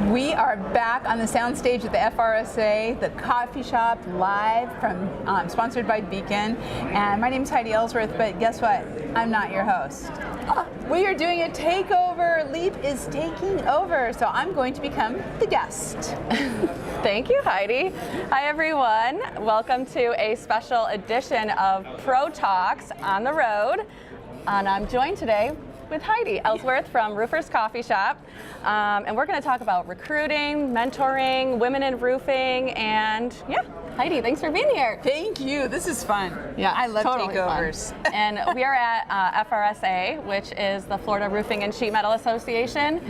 We are back on the soundstage at the FRSA, the coffee shop, live from sponsored by Beacon. And my name is Heidi Ellsworth, but guess what? I'm not your host. We are doing a takeover. Leap is taking over, so I'm going to become the guest. Thank you, Heidi. Hi, everyone. Welcome to a special edition of Pro Talks on the road. And I'm joined today with Heidi Ellsworth from Roofers Coffee Shop. And we're going to talk about recruiting, mentoring, women in roofing, and yeah, Heidi, thanks for being here. Thank you. This is fun. Yeah, I love totally takeovers. And we are at FRSA, which is the Florida Roofing and Sheet Metal Association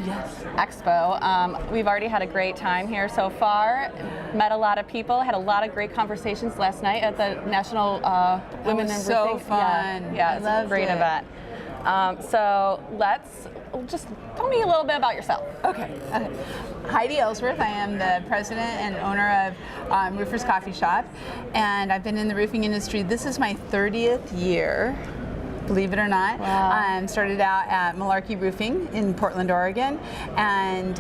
Expo. We've already had a great time here so far. Met a lot of people, had a lot of great conversations last night at the National Women in Roofing. So fun. Yeah, it's a great event. So just tell me a little bit about yourself. Okay. Heidi Ellsworth. I am the president and owner of Roofers Coffee Shop, and I've been in the roofing industry. This is my 30th year. Believe it or not. Wow. Started out at Malarkey Roofing in Portland, Oregon, and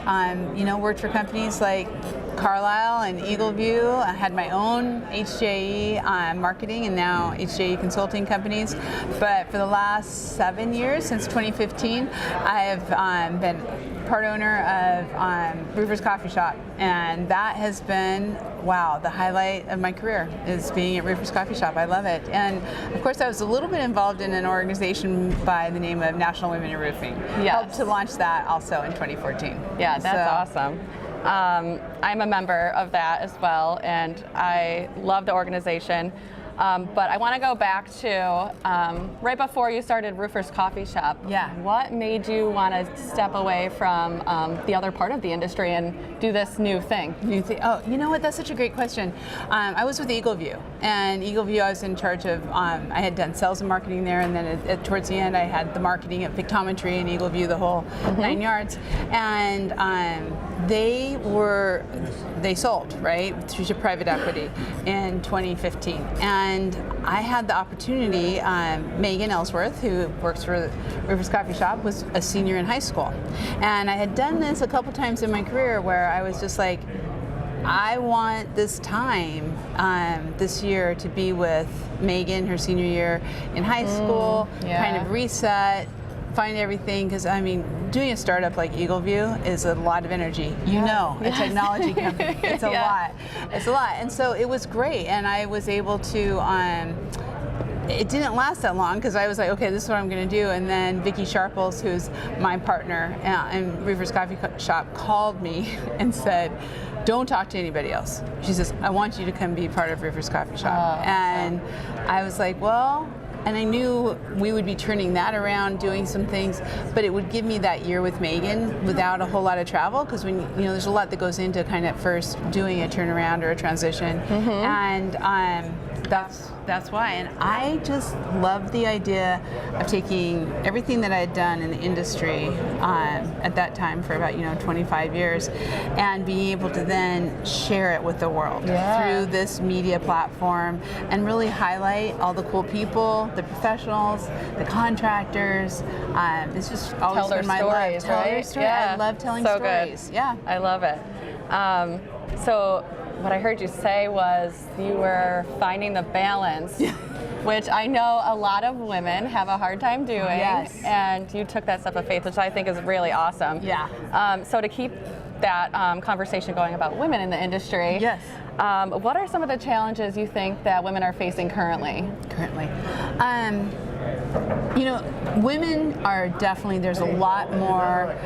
worked for companies like Carlisle and Eagleview. I had my own HJE marketing and now HJE consulting companies. But for the last 7 years, since 2015, I have been part owner of Roofers Coffee Shop, and that has been, wow, the highlight of my career is being at Roofers Coffee Shop. I love it. And of course, I was a little bit involved in an organization by the name of National Women in Roofing. Yes. Helped to launch that also in 2014. Yeah, that's awesome. I'm a member of that as well, and I love the organization. But I want to go back to right before you started Roofers Coffee Shop. Yeah. What made you want to step away from the other part of the industry and do this new thing? Oh, you know what? That's such a great question. I was with Eagleview, and Eagleview I was in charge of, I had done sales and marketing there, and then towards the end I had the marketing at Pictometry and Eagleview, the whole 9 yards. And they sold, right, through private equity in 2015. And I had the opportunity, Megan Ellsworth, who works for Roofers Coffee Shop, was a senior in high school. And I had done this a couple times in my career where I was just like, I want this time this year to be with Megan, her senior year in high school, kind of reset, find everything, because I mean, doing a startup like Eagleview is a lot of energy. A technology company. It's a lot. It's a lot. And so it was great, and I was able to. It didn't last that long because I was like, okay, this is what I'm going to do. And then Vicki Sharples, who's my partner in Roofers Coffee Shop, called me and said, don't talk to anybody else. She says, I want you to come be part of Roofers Coffee Shop. And I was like, well, and I knew we would be turning that around, doing some things, but it would give me that year with Megan without a whole lot of travel, because when there's a lot that goes into kind of first doing a turnaround or a transition, and that's why. And I just loved the idea of taking everything that I had done in the industry at that time for about 25 years, and being able to then share it with the world through this media platform, and really highlight all the cool people, the professionals, the contractors. It's just always been my life. Tell their story. Yeah. I love telling stories. Good. Yeah, I love it. So what I heard you say was you were finding the balance, which I know a lot of women have a hard time doing. Yes. And you took that step of faith, which I think is really awesome. Yeah. So to keep that conversation going about women in the industry, what are some of the challenges you think that women are facing currently? Women are definitely, there's a lot more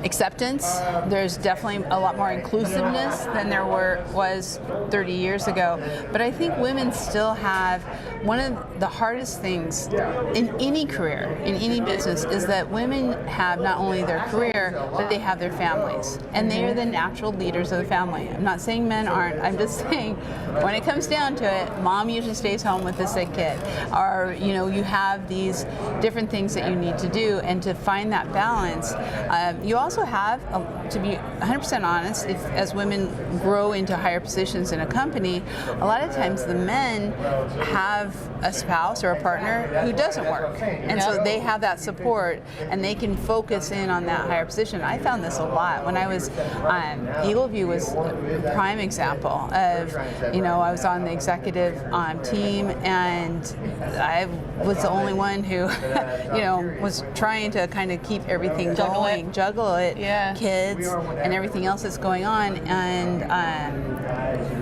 acceptance. There's definitely a lot more inclusiveness than there was 30 years ago. But I think women still have one of the hardest things in any career, in any business, is that women have not only their career, but they have their families. And they are the natural leaders of the family. I'm not saying men aren't. I'm just saying when it comes down to it, mom usually stays home with the sick kid. Or, you have these different things that you need to do, and to find that balance. You also have to be 100% honest, if as women grow into higher positions in a company, a lot of times the men have a spouse or a partner who doesn't work, and so they have that support and they can focus in on that higher position. I found this a lot when I was Eagleview was a prime example of, I was on the executive team, and I was the only one who was trying to kind of keep everything going, juggle it, kids and everything else that's going on, and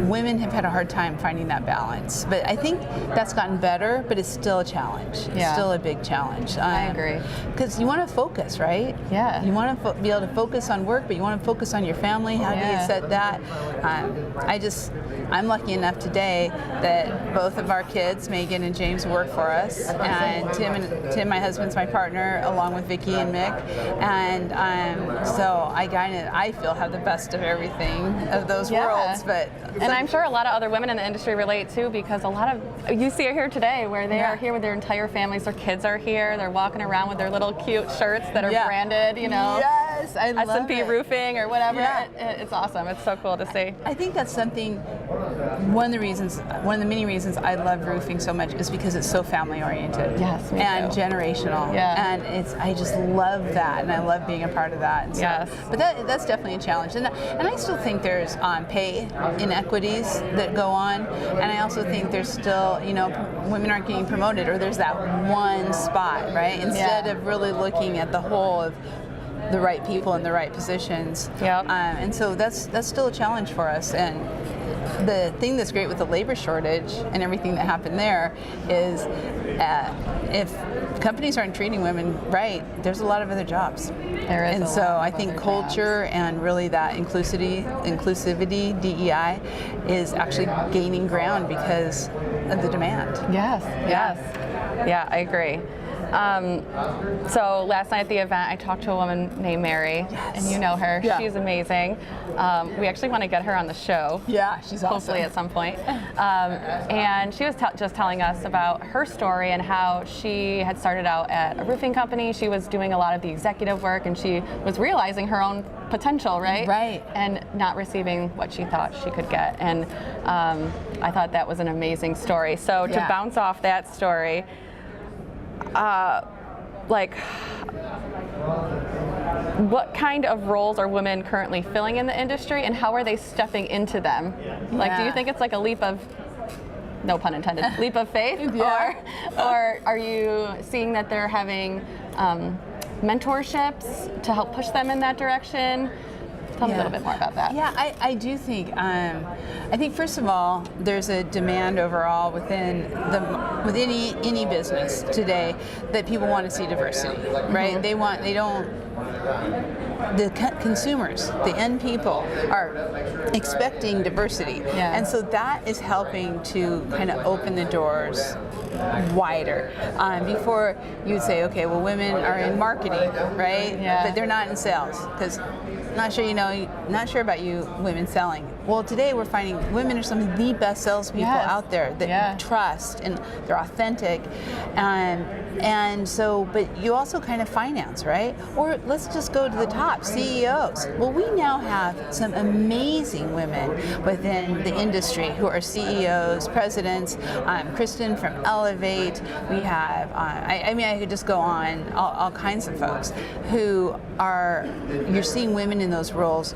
women have had a hard time finding that balance. But I think that's gotten better, but it's still a challenge. It's still a big challenge. I agree. Because you want to focus, right? Yeah. You want to be able to focus on work, but you want to focus on your family. How do you set that? I'm lucky enough today that both of our kids, Megan and James, work for us, and Tim, my husband's my partner, along with Vicki and Mick, and so I feel have the best of everything of those worlds. But I'm sure a lot of other women in the industry relate too, because a lot of you see it here today, where they are here with their entire families, their kids are here, they're walking around with their little cute shirts that are branded, Yes, I love S&P it. Roofing or whatever. It's awesome. It's so cool to see. I think that's something. One of the many reasons I love roofing so much is because it's so family oriented. Yes, me and too. Generational. Yeah. And I just love that, and I love being a part of that. And so, yes. But that's definitely a challenge, and I still think there's pay inequities that go on, and I also think there's still women aren't getting promoted, or there's that one spot, right? Instead of really looking at the whole of the right people in the right positions. Yep. And so that's still a challenge for us. And the thing that's great with the labor shortage and everything that happened there is if companies aren't treating women right, there's a lot of other jobs. There is. And so I think culture and really that inclusivity, DEI, is actually gaining ground because of the demand. Yes. Yeah, I agree. So last night at the event, I talked to a woman named Mary, and you know her. Yeah. She's amazing. We actually want to get her on the show. Yeah, she's awesome. Hopefully at some point. And she was just telling us about her story and how she had started out at a roofing company. She was doing a lot of the executive work, and she was realizing her own potential, right? Right. And not receiving what she thought she could get. And I thought that was an amazing story. So to bounce off that story, what kind of roles are women currently filling in the industry, and how are they stepping into them? Like, do you think it's like a leap of, no pun intended, leap of faith? Or are you seeing that they're having mentorships to help push them in that direction? Tell me a little bit more about that. Yeah, I do think. I think first of all, there's a demand overall within any business today that people want to see diversity, right? The consumers, the end people, are expecting diversity, and so that is helping to kind of open the doors wider. Before you would say, okay, well, women are in marketing, right? Yeah. But they're not in sales, because not sure about you women selling. Well, today we're finding women are some of the best salespeople out there that you trust, and they're authentic. And so, but you also kind of finance, right? Or let's just go to the top, CEOs. Well, we now have some amazing women within the industry who are CEOs, presidents. Kristen from Elevate. We have, I could just go on, all kinds of folks who you're seeing women in those roles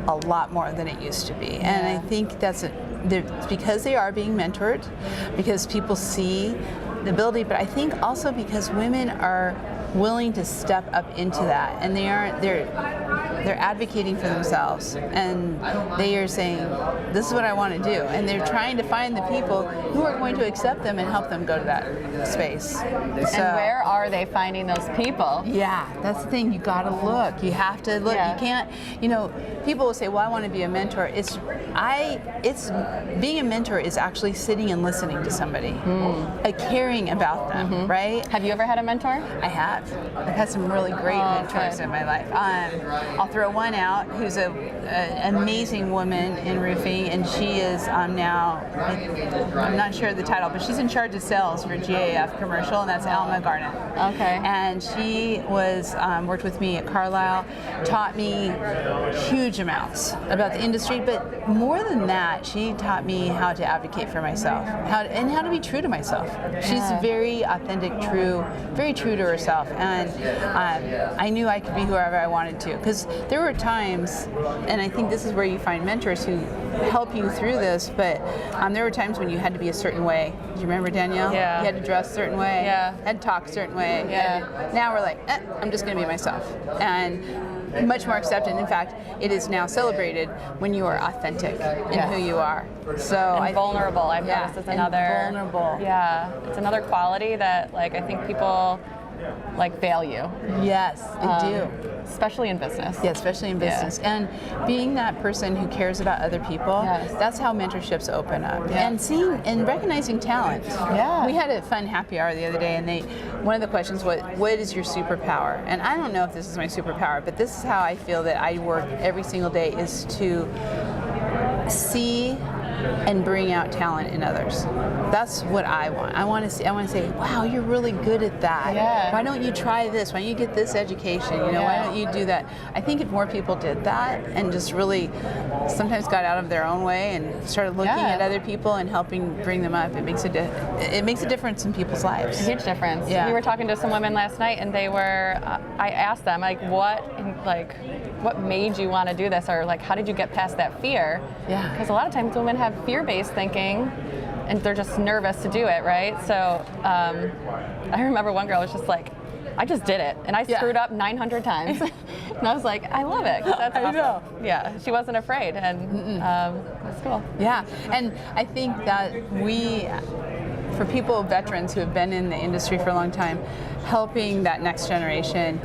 a lot more than it used to be. And I think that's because they are being mentored, because people see the ability, but I think also because women are willing to step up into that, and they're advocating for themselves, and they are saying, this is what I want to do, and they're trying to find the people who are going to accept them and help them go to that space. And where are they finding those people? Yeah, that's the thing. You got to look. You have to look. You can't. People will say, "Well, I want to be a mentor." Being a mentor is actually sitting and listening to somebody, caring about them, right? Have you ever had a mentor? I have. I've had some really great mentors in my life. throw one out who's an amazing woman in roofing, and she is now, I'm not sure of the title, but she's in charge of sales for GAF Commercial, and that's Alma Garnett. Okay. And she was worked with me at Carlisle, taught me huge amounts about the industry, but more than that, she taught me how to advocate for myself, how to be true to myself. She's very authentic, very true to herself, and I knew I could be whoever I wanted to, because there were times, and I think this is where you find mentors who help you through this, but there were times when you had to be a certain way. Do you remember, Danielle? Yeah. You had to dress a certain way, had to talk a certain way. Yeah. Now we're like, I'm just going to be myself, and much more accepted. In fact, it is now celebrated when you are authentic in who you are. So and vulnerable, I've noticed, is another vulnerable. Yeah, it's another quality that like I think people like value. Yes, they do. Especially in business. Yeah, especially in business. And being that person who cares about other people, that's how mentorships open up. And seeing and recognizing talent. Yeah. We had a fun happy hour the other day, and one of the questions was, what is your superpower? And I don't know if this is my superpower, but this is how I feel that I work every single day, is to see and bring out talent in others. That's what I want. I want to say, wow, you're really good at that. Yeah. Why don't you try this? Why don't you get this education? Why don't you do that? I think if more people did that and just really sometimes got out of their own way and started looking at other people and helping bring them up, it makes a difference in people's lives. A huge difference. Yeah. We were talking to some women last night, and they were. I asked them what made you want to do this, or like how did you get past that fear? Yeah. Because a lot of times women have fear-based thinking, and they're just nervous to do it, right? So I remember one girl was just like, I just did it, and I screwed up 900 times. And I was like, I love it. 'Cause that's awesome. I know. Yeah, she wasn't afraid, and that's cool. Yeah, and I think that for people, veterans who have been in the industry for a long time, helping that next generation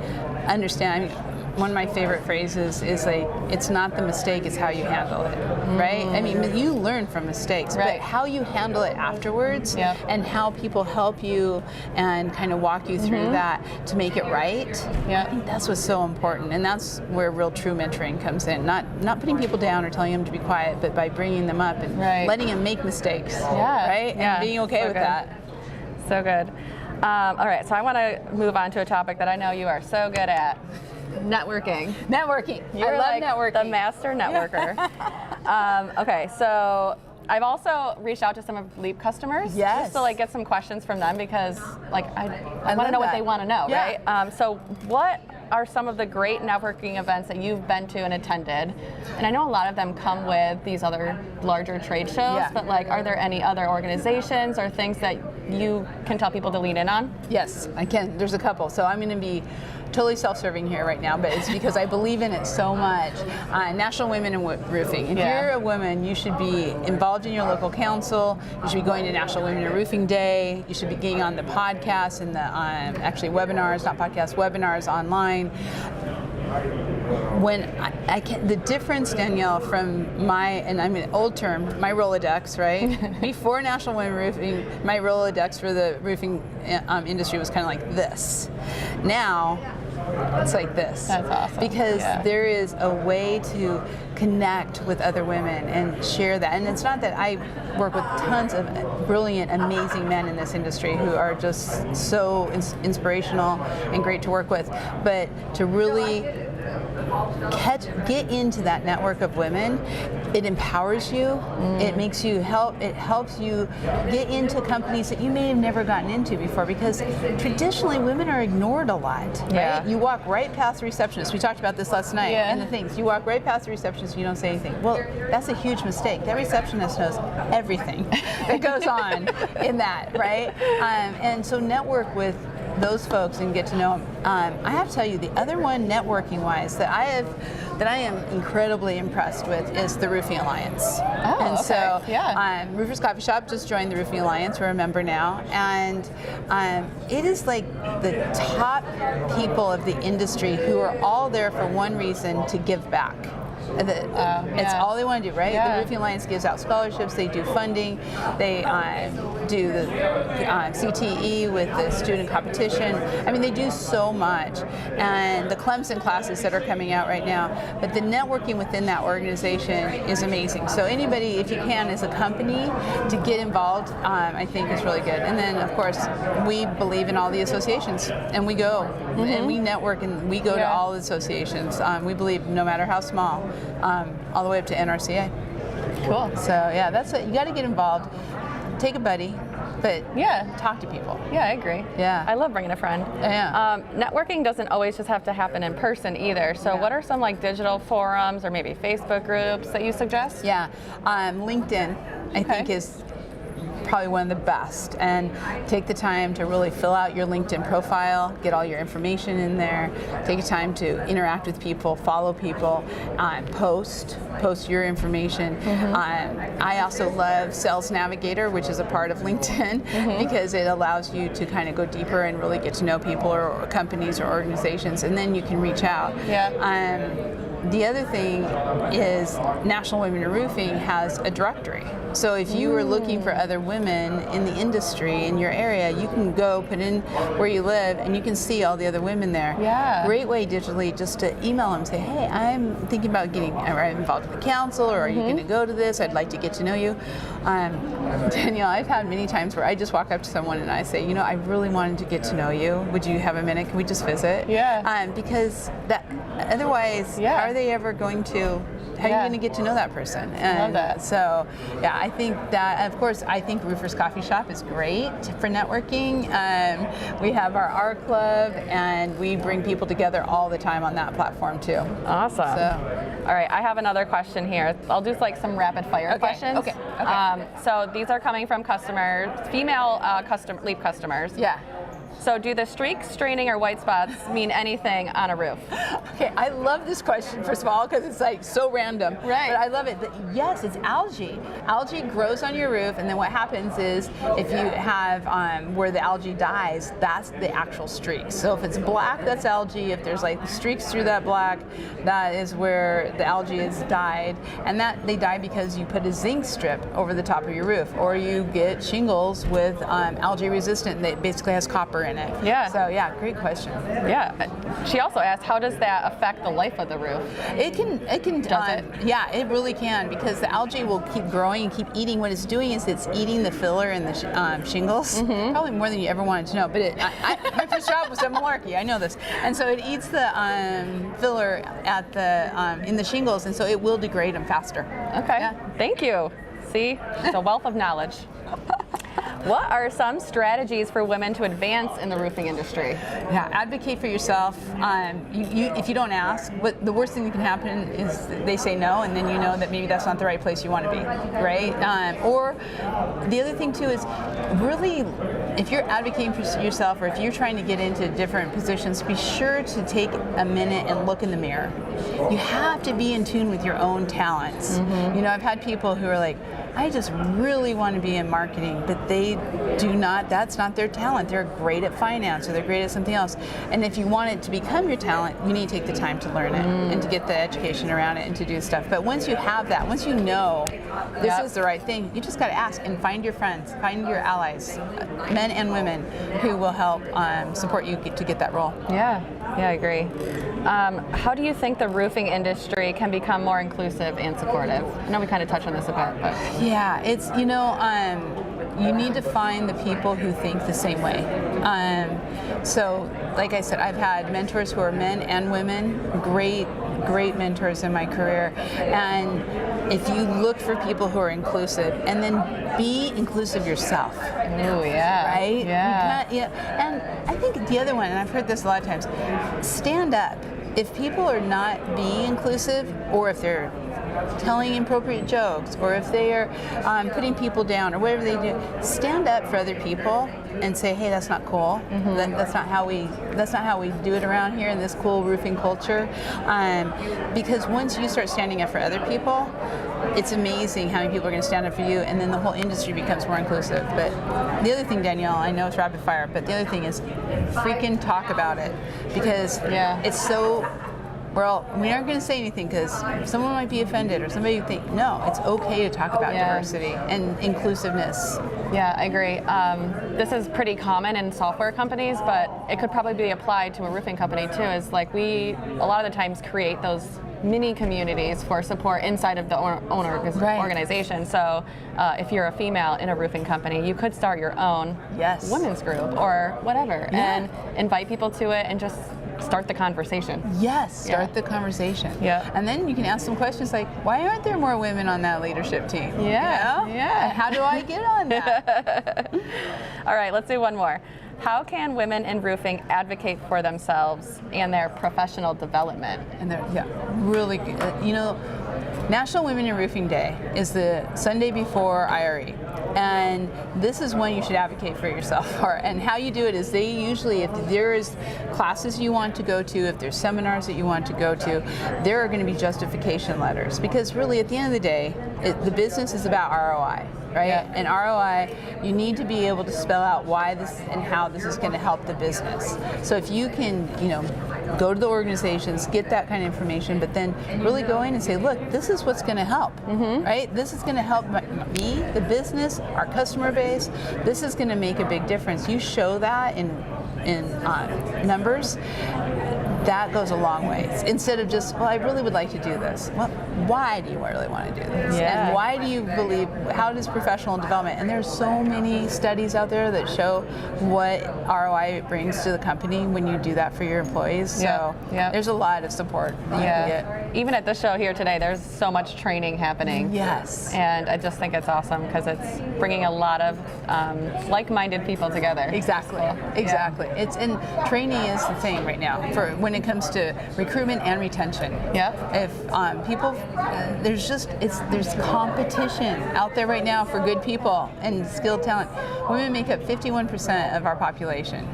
understand. I mean, one of my favorite phrases is like, it's not the mistake, it's how you handle it, right? I mean, you learn from mistakes, but how you handle it afterwards and how people help you and kind of walk you through that to make it right, I think that's what's so important. And that's where real true mentoring comes in. Not putting people down or telling them to be quiet, but by bringing them up and letting them make mistakes, right? And being okay with that. So good. All right, so I want to move on to a topic that I know you are so good at. Networking. I love like networking. The master networker. Okay, so I've also reached out to some of Leap customers just to like get some questions from them, because like I want to know what they want to know, right? So what are some of the great networking events that you've been to and attended? And I know a lot of them come with these other larger trade shows, but like, are there any other organizations or things that you can tell people to lean in on? Yes, I can. There's a couple. So I'm going to be totally self-serving here right now, but it's because I believe in it so much. National Women in Roofing. If you're a woman, you should be involved in your local council. You should be going to National Women in Roofing Day. You should be getting on the podcasts and the actually webinars, not podcasts, webinars online. When I can, the difference, Danielle, from and I'm an old term, my Rolodex, right? Before National Women Roofing, my Rolodex for the roofing industry was kind of like this. Now, it's like this. That's awesome. Because there is a way to connect with other women and share that. And it's not that I work with tons of brilliant, amazing men in this industry who are just so inspirational and great to work with, but to really get into that network of women, it empowers you. It makes you it helps you get into companies that you may have never gotten into before, because traditionally women are ignored a lot, right? You walk right past the receptionist. We talked about this last night and the things. You walk right past the receptionist and you don't say anything. Well, that's a huge mistake. That receptionist knows everything that goes on in that, right? And so network with those folks and get to know them. I have to tell you, the other one, networking-wise, that I am incredibly impressed with is the Roofing Alliance. Oh, and so, yeah. Roofers Coffee Shop just joined the Roofing Alliance. We're a member now, and it is like the top people of the industry who are all there for one reason: to give back. It's all they want to do, right? Yeah. The Roofing Alliance gives out scholarships. They do funding. They do the CTE with the student competition. I mean, they do so much. And the Clemson classes that are coming out right now. But the networking within that organization is amazing. So anybody, if you can, as a company, to get involved, I think is really good. And then, of course, we believe in all the associations, and we go, and we network, and we go to all the associations. We believe no matter how small, all the way up to NRCA. Cool. So yeah, that's it. You got to get involved. Take a buddy, but talk to people. Yeah, I agree. Yeah. I love bringing a friend. Yeah. Networking doesn't always just have to happen in person either. So what are some like digital forums or maybe Facebook groups that you suggest? Yeah. LinkedIn, I think, is probably one of the best, and take the time to really fill out your LinkedIn profile, get all your information in there, take time to interact with people, follow people, post your information. I also love Sales Navigator, which is a part of LinkedIn, because it allows you to kind of go deeper and really get to know people or companies or organizations, and then you can reach out. The other thing is National Women in Roofing has a directory. So if you are looking for other women in the industry in your area, you can go put in where you live and you can see all the other women there. Great way digitally just to email them, say, hey, I'm thinking about I'm involved with the council, or are you going to go to this? I'd like to get to know you. Danielle, I've had many times where I just walk up to someone and I say, you know, I really wanted to get to know you. Would you have a minute? Can we just visit? Because otherwise, how are they ever going to, how are you going to get to know that person? And love that. So, yeah, I think that, of course, I think Roofers Coffee Shop is great for networking. We have our art club, and we bring people together all the time on that platform too. Awesome. So, all right, I have another question here. I'll do like some rapid fire questions. Okay. So these are coming from customers, female Leap customers. So do the streaks, straining, or white spots mean anything on a roof? Okay, I love this question, first of all, because it's like so random. Right. But I love it. Yes, it's algae. Algae grows on your roof, and then what happens is if you have where the algae dies, that's the actual streaks. So if it's black, that's algae. If there's like streaks through that black, that is where the algae is died. And that they die because you put a zinc strip over the top of your roof, or you get shingles with algae resistant that basically has copper in it. So yeah, great question. She also asked, how does that affect the life of the roof? It can. Does it? Yeah, it really can, because the algae will keep growing and keep eating. What it's doing is it's eating the filler and the shingles, probably more than you ever wanted to know. But my first job was at Malarkey. I know this, and so it eats the filler at the in the shingles, and so it will degrade them faster. Okay. Thank you. See, it's a wealth of knowledge. What are some strategies for women to advance in the roofing industry? Advocate for yourself. If you don't ask, the worst thing that can happen is they say no, and then you know that maybe that's not the right place you want to be, right? Or the other thing too is really, if you're advocating for yourself, or if you're trying to get into different positions, be sure to take a minute and look in the mirror. You have to be in tune with your own talents. You know, I've had people who are like, I just really want to be in marketing, but they do not, that's not their talent. They're great at finance, or they're great at something else. And if you want it to become your talent, you need to take the time to learn it and to get the education around it and to do stuff. But once you have that, once you know this is the right thing, you just got to ask and find your friends, find your allies, men and women, who will help support you to get that role. Yeah, I agree. How do you think the roofing industry can become more inclusive and supportive? I know we kind of touched on this a bit, but. Yeah, it's, you need to find the people who think the same way. So, like I said, I've had mentors who are men and women, great mentors in my career. And if you look for people who are inclusive, and then be inclusive yourself. Oh, yeah. Right? Yeah. And I think the other one, and I've heard this a lot of times, stand up. If people are not being inclusive, or if they're telling inappropriate jokes, or if they are putting people down, or whatever they do, stand up for other people and say, hey, that's not cool. That's not how we do it around here in this cool roofing culture. Because once you start standing up for other people, it's amazing how many people are going to stand up for you, and then the whole industry becomes more inclusive. But the other thing, Danielle, I know it's rapid fire, but the other thing is freaking talk about it, because it's so well, we aren't going to say anything because someone might be offended or somebody would think, no, it's okay to talk about diversity and inclusiveness. Yeah, I agree. This is pretty common in software companies, but it could probably be applied to a roofing company too. Is like we a lot of the times create those mini communities for support inside of the owner organization. So if you're a female in a roofing company, you could start your own women's group or whatever and invite people to it and just start the conversation. Yes, start the conversation. Yeah. And then you can ask some questions like, why aren't there more women on that leadership team? Yeah. You know? And how do I get on that? All right, let's do one more. How can women in roofing advocate for themselves and their professional development? And they're really good. You know, National Women in Roofing Day is the Sunday before IRE. And this is when you should advocate for yourself for. And how you do it is they usually, if there's classes you want to go to, if there's seminars that you want to go to, there are going to be justification letters. Because really, at the end of the day, the business is about ROI. Right? Yeah. And ROI, you need to be able to spell out why this and how this is going to help the business. So if you can, you know, go to the organizations, get that kind of information, but then really go in and say, look, this is what's going to help, right? This is going to help me, the business, our customer base. This is going to make a big difference. You show that in numbers. That goes a long way. Instead of just, well, I really would like to do this. Well, why do you really want to do this? Yeah. And why do you believe, how does professional development, and there's so many studies out there that show what ROI it brings to the company when you do that for your employees. So there's a lot of support that you can get. Even at the show here today, there's so much training happening. Yes. And I just think it's awesome because it's bringing a lot of like-minded people together. Exactly. Exactly. It's and training is the thing right now for when it comes to recruitment and retention. Yep. If people, there's competition out there right now for good people and skilled talent. Women make up 51% of our population.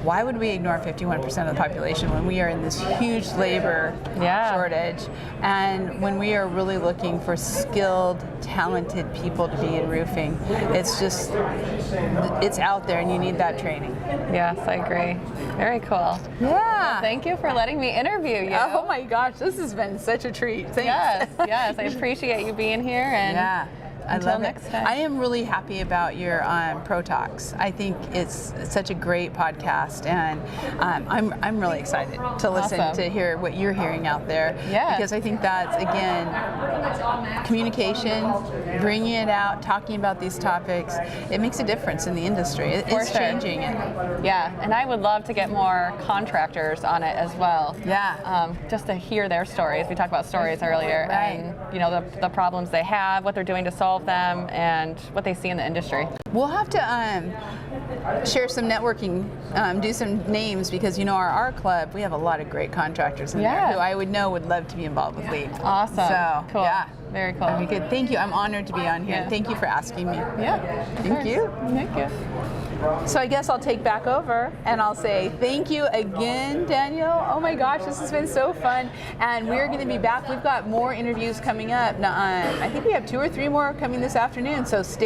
Why would we ignore 51% of the population when we are in this huge labor shortage and when we are really looking for skilled, talented people to be in roofing? It's out there and you need that training. Yes, I agree. Very cool. Yeah. Well, thank you for letting me interview you. Oh my gosh, this has been such a treat. Thanks. Yes, I appreciate you being here. And until next time. I am really happy about your ProTalks. I think it's such a great podcast, and I'm really excited to listen to hear what you're hearing out there. Yeah. Because I think that's, again, communication, bringing it out, talking about these topics. It makes a difference in the industry. It's changing it. Yeah, and I would love to get more contractors on it as well. Yeah. Just to hear their stories. We talked about stories earlier, and you know the problems they have, what they're doing to solve them, and what they see in the industry. We'll have to share some networking, do some names, because you know our club, we have a lot of great contractors in there who I would love to be involved with Leap. Awesome. So cool. Yeah. Very cool. That'd be good. Thank you. I'm honored to be on here. Yeah. Thank you for asking me. Yeah. Thank you. Thank you. So I guess I'll take back over and I'll say thank you again, Daniel. Oh my gosh, this has been so fun. And we're going to be back. We've got more interviews coming up. Now, I think we have 2 or 3 more coming this afternoon. So stay